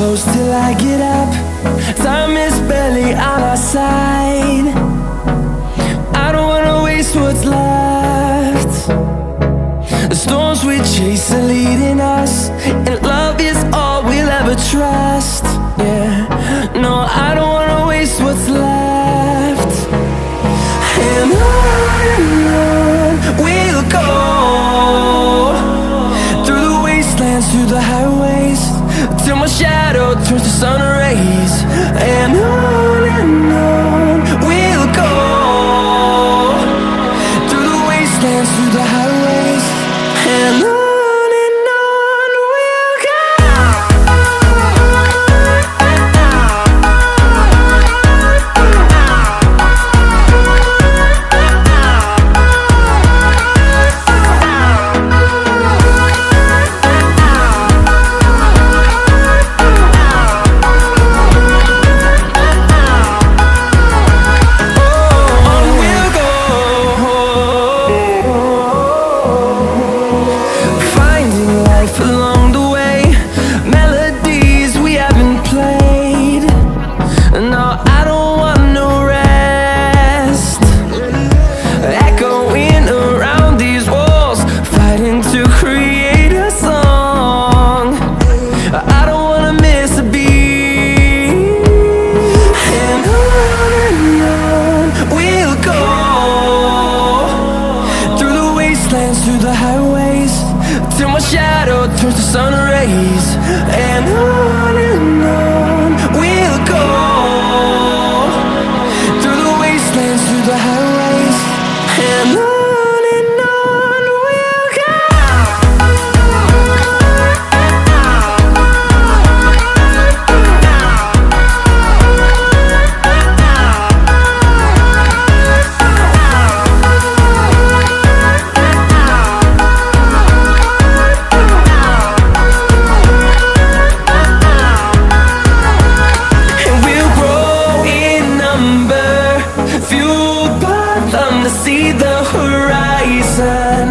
close till I get up. Time is barely on our side. I don't wanna waste what's left. The storms we chase are leading us, and love is all we'll ever trust. Yeah, no, I don't wanna waste what's left. And on we'll go, through the wastelands, through the highways, till my shadow turns to sun rays. And on we'll go, through the wastelands, through the highways, and on we'll go. Through the highways, till my shadow turns to sun rays. And on we'll go, through the wastelands, through the highways, and on we'll go. To see the horizon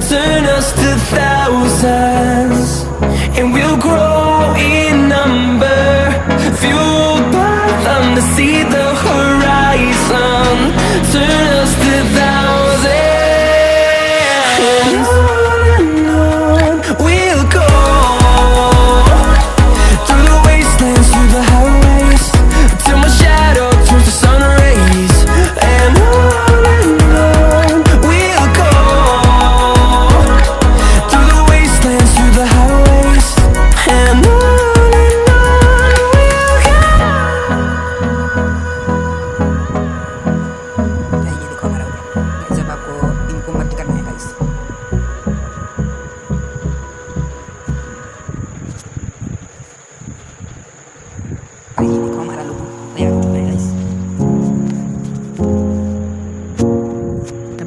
turn us to thousands, and we'll grow in number, fueled by them. To see the horizon turn us to thousands, and on we'll go, through the wastelands, through the highways, till my shadow turns to sun rays. And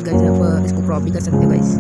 guys, इसको crop भी कर सकते हो guys.